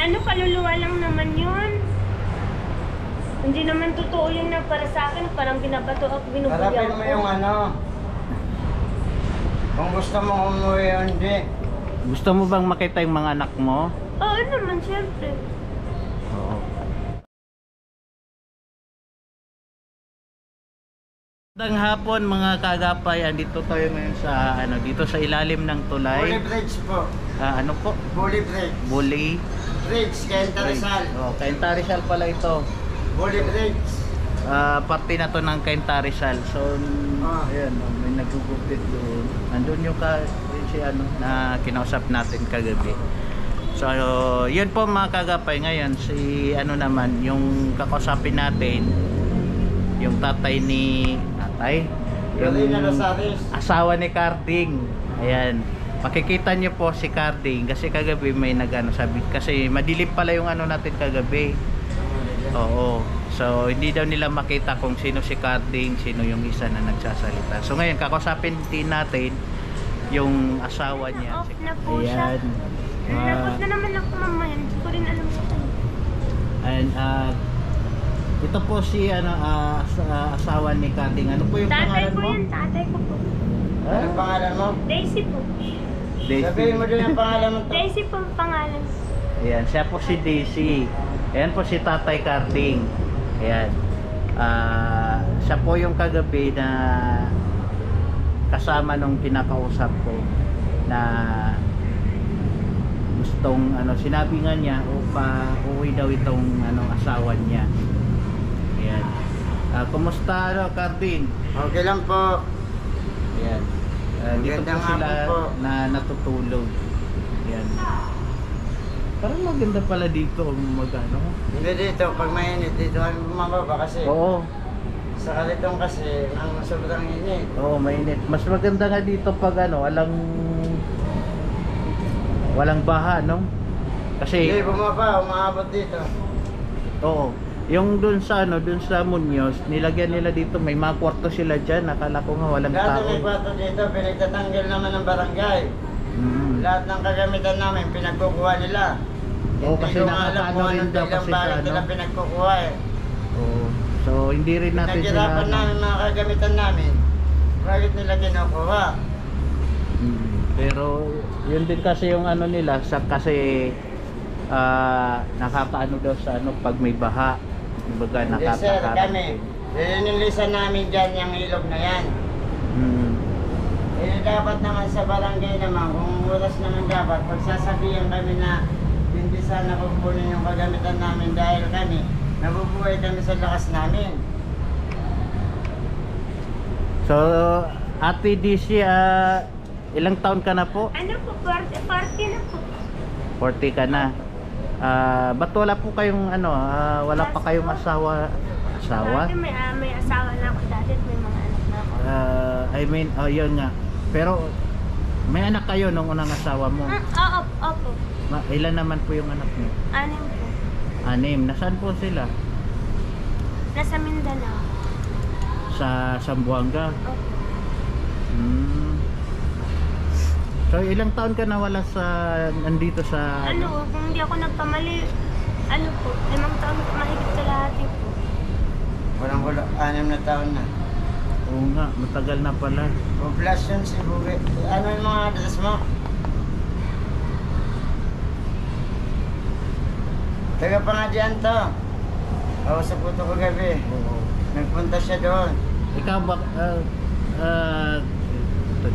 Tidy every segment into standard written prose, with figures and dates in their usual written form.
Ano, kaluluwa lang naman yun. Hindi naman totoo yun na para sa akin, parang binabato ako, binubuli Harapin ako. mo yung ano. Kung gusto mo umuwi o hindi. Gusto mo bang makita yung mga anak mo? Oo naman, syempre. Oo. Magandang hapon mga kagapay, andito tayo ngayon sa dito sa ilalim ng Bully tulay. Bridge po. Ano po? Bully Bridge. Bully. Bridge, Quinta Rizal. Oh, Cainta Rizal pala ito. Bully Bridge. Parte na to ng Cainta Rizal. So, ayan, may nagugupit doon. Nandun yung si na kinausap natin kagabi. So, yun po mga kagapay ngayon si naman yung kakausapin natin yung tatay ni yung asawa ni Carding. Ayan. Makikita niyo po si Carding kasi kagabi may sabi kasi madilim pala yung natin kagabi. Oo. So hindi daw nila makita kung sino si Carding, sino yung isa na nagsasalita. So ngayon kakausapin din natin yung asawa niya. Off na po siya. Napos na naman ako mamaya. Hindi ko rin alam sa kanya. And ito po si asawa ni Carding. Ano po yung Tatay pangalan ko mo? yun, tatay ko po. Anong pangalan mo? Daisy po. Sabihin mo din ang pangalan mo to. Daisy po ang pangalan. Ayan, siya po si Daisy. Ayan po si Tatay Carding. Ayan. Siya po yung kagabi na kasama nung kinakausap ko na gustong sinabi nga niya uwi daw itong asawa niya. Ayan. Kumusta Carding? Okay lang po. Ayan. Dito po Magandang sila hapon po. na natutulog. Ayan. Parang maganda pala dito Hindi dito, pag mainit dito kami bumababa kasi Oo. sa kalitong kasi ang sobrang init. Oo, mainit. Mas maganda nga dito pag walang baha, no? Hindi Kasi bumaba, umaabot dito. oo, yung dun sa Muñoz, nilagyan nila dito, may mga kwarto sila diyan, nakala ko nga walang Dati tao. may kwarto dito, pinagtatanggal naman ng barangay. Lahat ng kagamitan namin, pinagkukuha nila. Oo, Hindi kasi ko nga alam nakakaano kung rin anong daw dahilan kasi bakit sa nila pinagkukuha eh. Oo. So hindi rin natin Naghirapan namin mga kagamitan namin. Bakit nila kinukuha? Pero yun din kasi yung nila kasi nakakaano daw sa pag may baha. Kumbaga Hindi sir, kami. Linilisan namin dyan yung ilog na yan. Eh dapat naman sa barangay naman, kung oras naman dapat, pagsasabihan kami na hindi sana kukunin yung kagamitan namin dahil kami, nabubuhay kami sa lakas namin. So, Ate DC, ilang taon ka na po? Ano po, 40 na po. 40 ka na. Ba't wala po kayong wala pa kayong asawa? Dati may asawa na ako dati at may mga anak na ako. I mean, yun nga. Pero, may anak kayo nung unang asawa mo. Oo, opo. Ilan naman po yung anak niyo? 6 po. 6. Nasaan po sila? Nasa Mindanao. Sa Zamboanga? Opo. So, ilang taon ka nawala nandito sa... Kung hindi ako nagkamali, 5 taon mahigit sa lahat po. Walang 6 na taon na. Oo nga, matagal na pala. Poblasyon si Bugi. Ano yung mga address mo? Taga pa nga dyan to. Kausap ko ito kagabi. Oo. Nagpunta siya doon. Ikaw ba, ito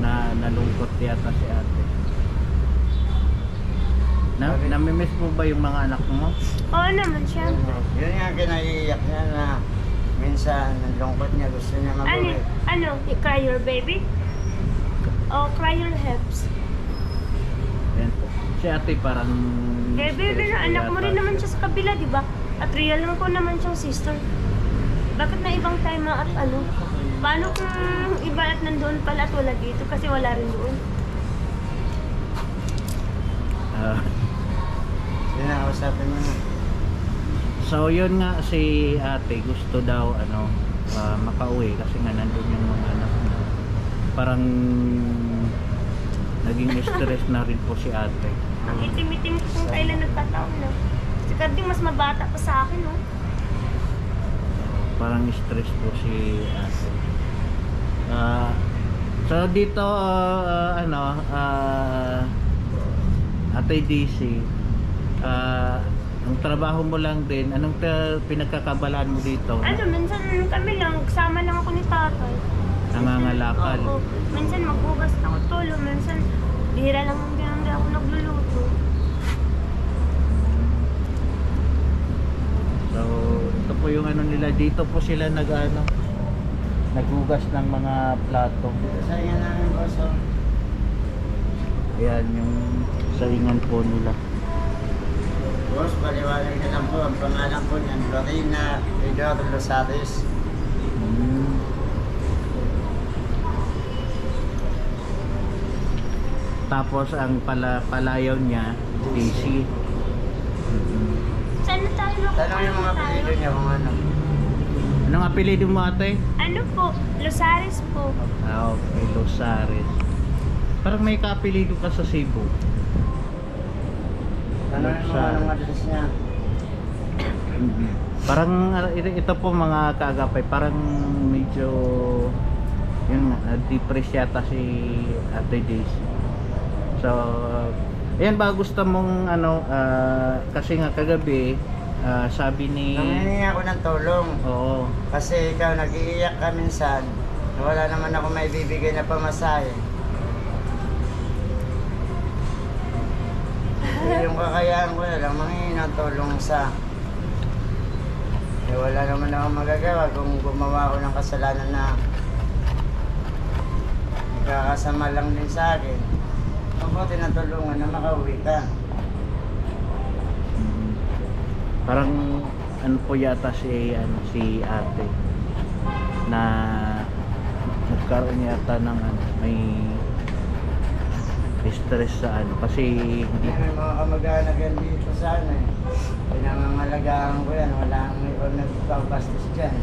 nalungkot yata si ate. Namimiss mo ba yung mga anak mo? Oo naman, syempre. Yun nga kinaiiyak niya na minsan nalungkot niya, gusto niya mag-uwi. You cry your baby? O cry your hips? Yan po. Si ate parang... Baby, anak mo rin naman siya sa kabila, di ba? At real naman ko naman siyang sister. Bakit na ibang time at Paano kung iba at nandoon pala at wala dito? Kasi wala rin doon. Usapin mo na. So yun nga si ate gusto daw makauwi kasi nga nandun yung mga anak niya. Parang naging stress na rin po si ate. Ang itim-itim ko kung kailan nagkataon na. mas mabata pa sa akin, oh. Parang stress po si ate. So dito Ate DC, ang trabaho mo lang din, anong pinagkakabalaan mo dito? Ano, minsan kami lang, kasama lang ako ni tatay. Nangangalakal. Oo. Minsan magbugas ako tulo, minsan bihira lang hindi ako nagluluto. So ito po yung ano nila, dito po sila naghugas ng mga plato. Saingan namin boss. Oh. Ayan yung saingan po nila. Boss, paliwanag na lang po. Ang pangalan po niyan, Lorena Vidor Losares. Tapos ang palayaw niya, DC. Saan na tayo nakuha? Tanong yung mga apelido niya kung ano. Anong apelido mo ate? Ano po? Losares po. Okay, Losares. Parang may ka-apelido ka sa Cebu. Tanong yung mga anong address niya. Parang ito po mga kaagapay, parang medyo yun nga, depressed yata si Ate Daisy. So, ayan ba gusto mong kasi nga kagabi sabi ni Nangingi ako ng tulong. oo, Kasi ikaw nag-iiyak ka minsan. Wala naman ako may bibigay na pamasahe. Yung kakayaan ko na lang mangingi ng tulong sa wala naman ako magagawa kung gumawa ako ng kasalanan na ikakasama lang din sa akin. Mabuti na tulungan na makauwi ka. parang ano po yata si ate na nagkaroon yata ng may stress sa kasi Hindi may mga kamag-anak yan dito sana eh. Pinangangalagaan ko yan. Wala ang nagpapastos dyan.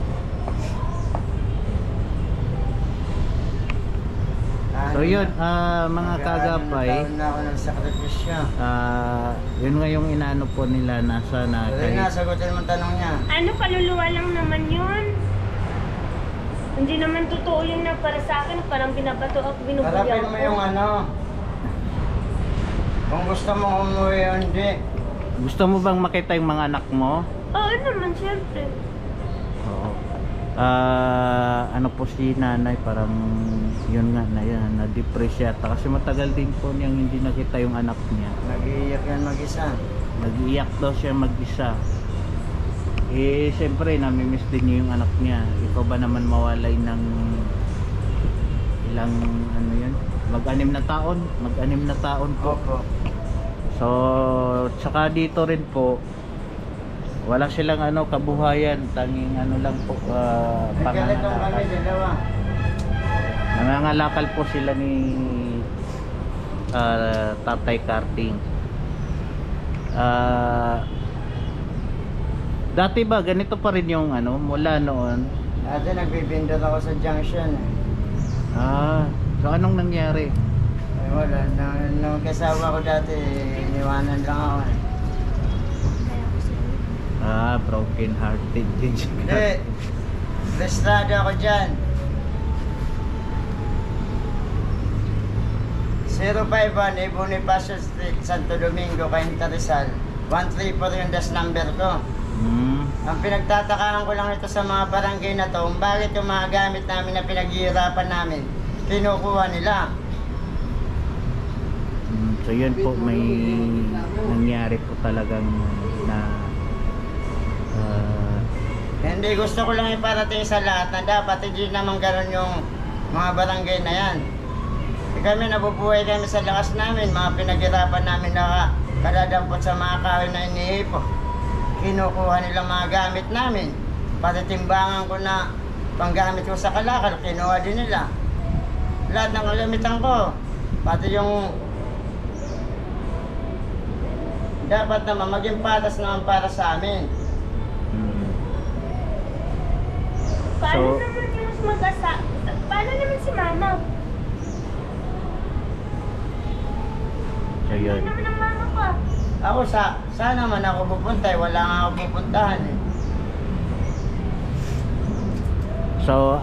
so yun mga kagapay, Taon na ako nagsakripisyo. yun nga yung inaano po nila nasa na Pero kahit nasagutin mo tanong niya. Ano, kaluluwa lang naman yun. Hindi naman totoo yun na para sa akin, parang binabato ako, binubuli Harapin ako. mo yung ano. Kung gusto mo umuwi o hindi. gusto mo bang makita yung mga anak mo? Oo naman, siyempre. Oo. Ano po si nanay parang yun nga na depress yata kasi matagal din po niyang hindi nakita yung anak niya. Nag-iiyak yan mag-isa. Nag-iyak daw siya mag-isa. Siyempre namimiss din niya yung anak niya. Ikaw ba naman mawalay ng ilang mag-anim na taon po. Opo. So tsaka dito rin po wala silang kabuhayan, tanging lang po May ganitong kami pangangalakal. dalawa. Nangangalakal po sila ni Tatay Karting. Dati ba ganito pa rin yung mula noon? Dati nagbibindot ako sa junction eh. So anong nangyari? Eh wala, nung kasawa ko dati, iniwanan lang ako eh. Broken hearted din siya. Hindi, restrado ako dyan. 051 Bonifacio Street, Santo Domingo, Cainta Rizal. 134 yung dash number ko. Ang pinagtatakahan ko lang ito sa mga barangay na to, bakit yung mga gamit namin na pinaghihirapan namin, kinukuha nila. So yun po, may nangyari po talagang na Hindi, gusto ko lang iparating sa lahat na dapat hindi naman ganun yung mga barangay na yan. Kami nabubuhay kami sa lakas namin, mga pinaghirapan namin na kadadampot sa mga kahoy na inihipo. Kinukuha nila mga gamit namin. Pati timbangan ko na panggamit ko sa kalakal, kinuha din nila. Lahat ng kalamitan ko, pati yung dapat naman maging patas naman para sa amin. Paano So- naman yung paano naman si mama? so yun. Ano naman ang mama ko? Ako sana man ako pupunta eh. Wala nga ako pupuntahan eh. So,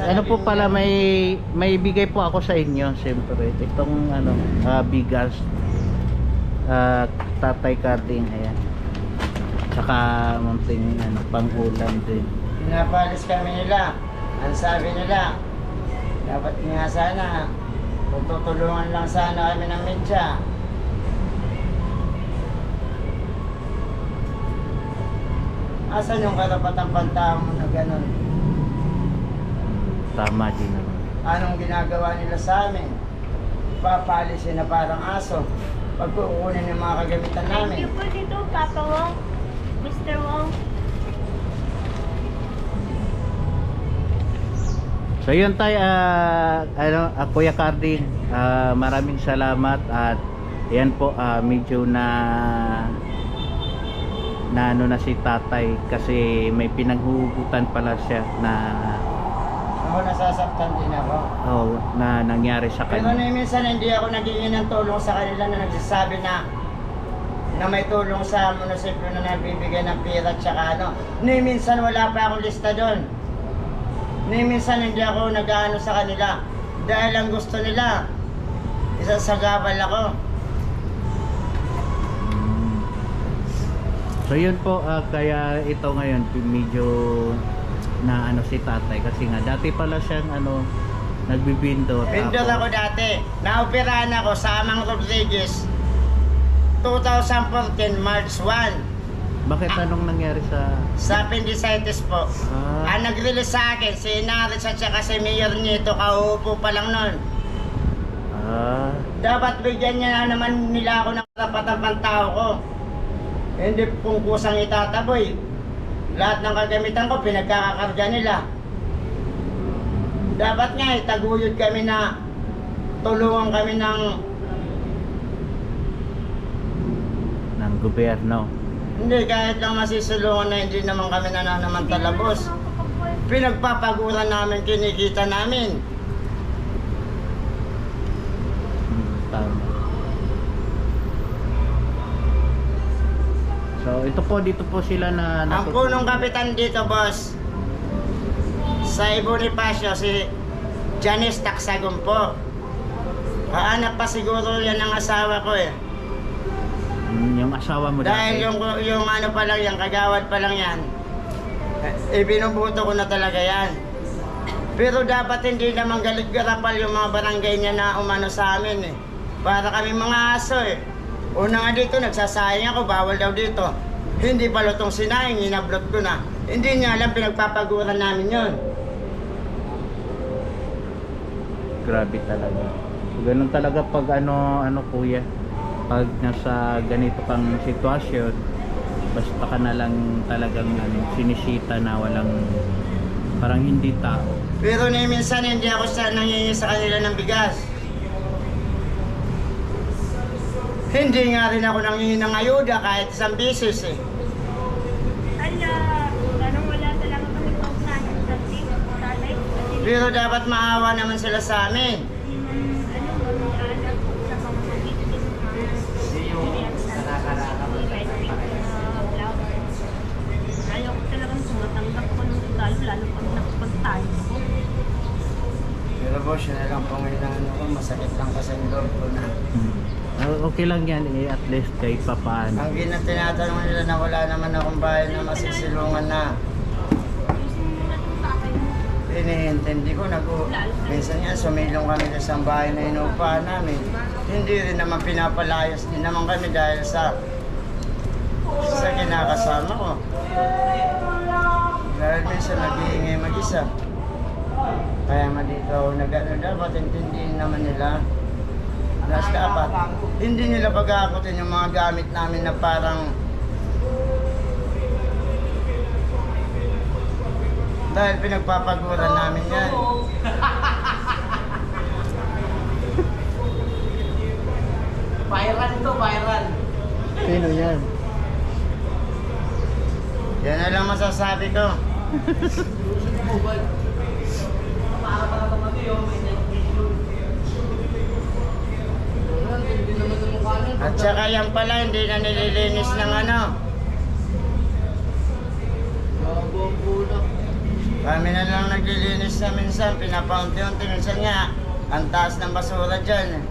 ano po pala, may bigay po ako sa inyo, siyempre. Itong ano, bigas, Tatay Carding, ayan. Saka munting ano, pang-ulam din. Pinapalis kami nila. Ang sabi nila, dapat nga sana, kung tutulungan lang sana kami ng media. Asan yung karapatang pantao mo na gano'n? Tama din naman. Anong ginagawa nila sa amin? Papalisin na parang aso. Pagkukunin yung mga kagamitan Thank namin. you po dito, Papa Wong. Mr. Wong. So yun tayo, Kuya Carding, maraming salamat at yan po, medyo na ano na si tatay kasi may pinaghuhugutan pala siya na Ako nasasaktan din ako. na nangyari sa Pero kanya. minsan hindi ako nagingin ng tulong sa kanila na nagsasabi na may tulong sa munisipyo na nagbibigay ng pera at saka ano. Minsan wala pa akong lista doon. Minsan hindi ako nag-ano sa kanila. Dahil ang gusto nila, isasagabal ako. So yun po, kaya ito ngayon medyo na ano si tatay kasi nga dati pala siyang ano nagbibindot. Pindot ako dati. Naoperahan ako sa Amang Rodriguez 2014 March 1. Bakit anong nangyari Sa appendicitis po. Ah. Ang nag-release sa akin, si Naris at saka si Mayor Nito, kauupo pa lang nun. Dapat bigyan niya na naman nila ako ng karapatang pantao ko. Hindi kung kusang itataboy. Lahat ng kagamitan ko, pinagkakakarga nila. Dapat nga, taguyod kami na tulungan kami ng gobyerno. hindi, kahit lang masisulungan na hindi naman kami nananamantala, boss. Pinagpapaguran namin, kinikita namin. Tama. So ito po, dito po sila na Ang punong kapitan dito, boss, sa Bonifacio, si Janice Taxagum po. Kaanap pa siguro yan ang asawa ko eh. Yung asawa mo Dahil dati. yung ano pa lang yan, kagawad pa lang yan, ibinubuto ko na talaga yan. Pero dapat hindi naman galit-garapal yung mga barangay niya na umano sa amin eh. Para kami mga aso eh. Una nga dito, nagsasayang ako, bawal daw dito. Hindi pa lutong sinayang, inablot ko na. Hindi niya alam, pinagpapaguran namin yon. Grabe talaga. Ganun talaga pag ano kuya, pag nasa ganito kang sitwasyon, basta ka na lang talagang sinisita na walang, parang hindi tao. Pero minsan hindi ako nangingi sa kanila ng bigas. Hindi nga rin ako nangingi ng ayuda kahit isang beses eh. Anong wala talaga kami paunahan sa team, tatay? Pero dapat maawa naman sila sa amin. Ayaw ko talagang sumatanggap ko ng regalo, lalo pag nakapagtayo ko. Pero boss, yun na lang po ngayon ang ano ko, masakit lang kasi yung loob ko na. Okay lang yan eh, at least kahit papaano. Ang tinatanong nila na wala naman akong bahay na masisilungan na. Gusto mo na itong tatay mo. Iniintindi ko, minsan nga sumilong kami sa isang bahay na inuupahan namin. Hindi rin naman pinapalayas din naman kami dahil sa kinakasama ko. Dahil minsan nag-iingay mag-isa. Kaya nga dito ako nag-ano, dapat intindihin naman nila. Nas dapat, hindi nila pag-aakutin yung mga gamit namin na parang dahil pinagpapaguran namin yan. Viral to, viral. Sino yan? Yan na lang masasabi ko. Para naman ito yung may nag-issue. Hindi naman yung mukha At saka yan pala, hindi na nililinis ng ano. Kami na lang naglilinis na minsan, pinapaunti-unti. Minsan nga, ang taas ng basura dyan.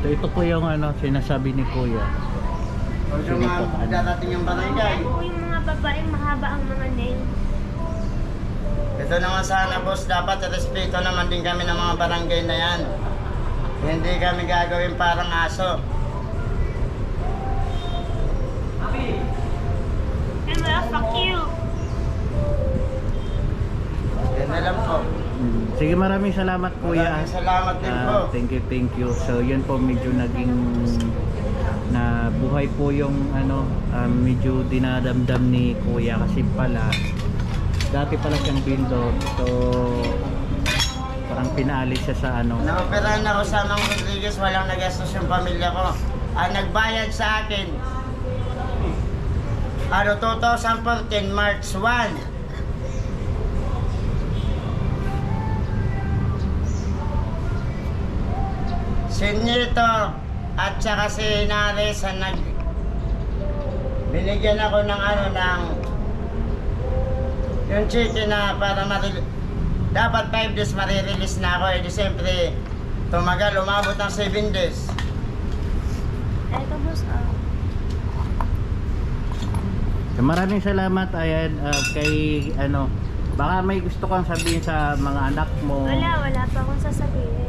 Ito po yung ano, sinasabi ni Kuya. O yung mga darating yung barangay. Yan po yung mga babaeng mahaba ang mga nail. Ito naman sana boss, dapat respeto naman din kami ng mga barangay na yan. Hindi kami gagawin parang aso. Fuck you. Yan na lang po. Sige, maraming salamat Kuya. Maraming salamat din po. Thank you. So yun po, medyo naging na buhay po yung ano, medyo dinadamdam ni Kuya kasi pala dati pala siyang builder. So parang pinaalis siya sa ano. Naoperahan ako sa Mang Rodriguez, walang nagastos yung pamilya ko. Ang nagbayad sa akin, 2014, March 1. Si Nito at saka si Nares ang binigyan ako ng ano ng yung chicken na para dapat 5 days marirelease na ako di siyempre tumagal, umabot ng 7 days. Eto boss, So, maraming salamat ayan kay ano, baka may gusto kang sabihin sa mga anak mo. wala pa akong sasabihin.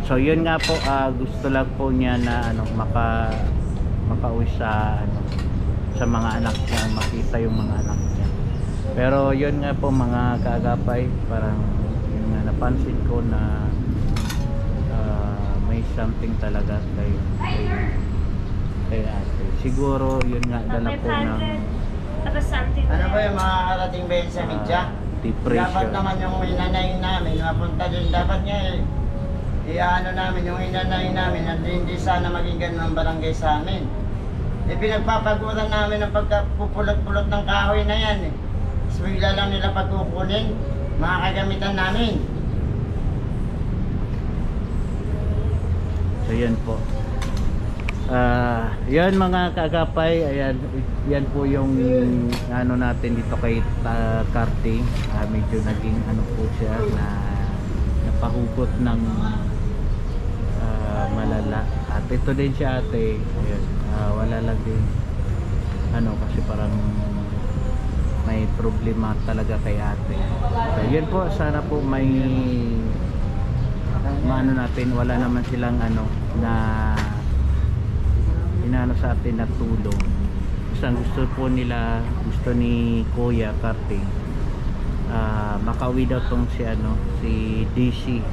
So yun nga po, gusto lang po niya na ano, makauwi sa ano, sa mga anak niya, makita yung mga anak niya. Pero yun nga po mga kaagapay, parang yun nga napansin ko na may something talaga kay ate. Siguro yun nga dala po ng 500. Tapos something. Ano ba yung makakarating ba yun sa media? depression. Dapat naman yung inanayin namin, mapunta din. Dapat nga i-ano namin yung inanayin namin at hindi sana maging ganun ang barangay sa amin. Pinagpapaguran namin ang pagkapupulot-pulot ng kahoy na yan. Tapos bigla lang nila pagkukunin, mga kagamitan namin. So yan po. Yan mga kaagapay, ayan, yan po yung ano natin dito kay Karting. Medyo naging ano po siya na napahugot ng malala. At ito din siya ate, ayan, wala lang din ano kasi parang may problema talaga kay ate. So yan po, sana po may maano natin, wala naman silang ano na inaano sa atin na tulong. Basta ang gusto po nila, gusto ni Kuya Karting, makauwi daw tong si ano, si DC.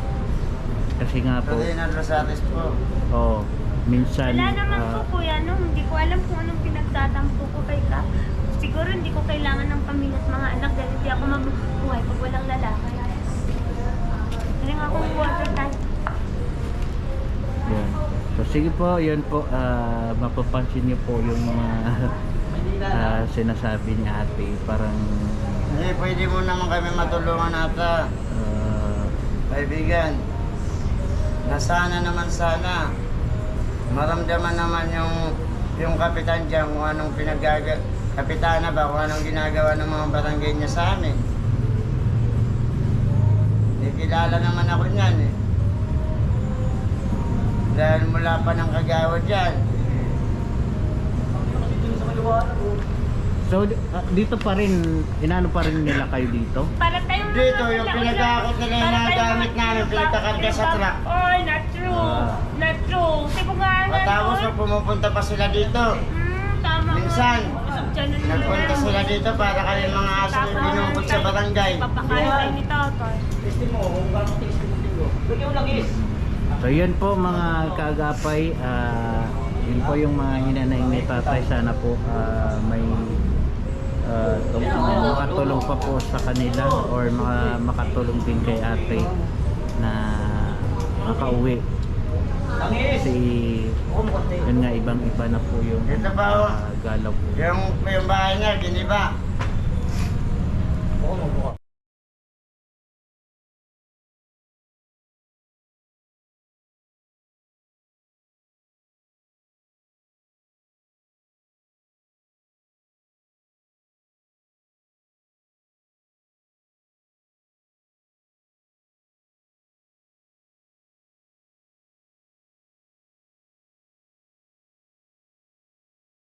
Kasi nga po, Ferdinand Rosales po. oh, minsan Wala naman po kuya, no? Hindi ko alam kung anong pinagtatampo ko kay Kap. Siguro hindi ko kailangan ng pamilya at mga anak dahil hindi ako mabubuhay pag walang lalaki. Hindi nga akong water tank. yan. So sige po, yun po, mapapansin niyo po yung mga sinasabi ni ate. Parang Pwede mo naman kami matulungan ata. Kaibigan, na sana maramdaman naman yung kapitan dyan kung anong kapitana ba, kung anong ginagawa ng mga barangay niya sa amin. Kilala naman ako niyan eh. Dahil mula pa ng kagawad dyan. so dito pa rin, inano pa rin nila kayo dito? Para tayong Dito, yung pinag-aakot nila yung mga gamit namin, pinagkakarga sa truck. Oh, not true. Not true. Kasi kung nga nga Matapos doon. pumupunta pa sila dito. Tama Minsan, Diyan na nagpunta sila dito para kami mga aso yung binubog sa barangay. Papakain tayo ni Tatay. So yun po mga kaagapay, yun po yung mga hinanaing ni tatay. Sana po may makatulong pa po sa kanila or makatulong din kay ate na makauwi. Kasi yun nga, ibang iba na po yung Ito ba, oh? galaw po. Yung bahay niya, giniba.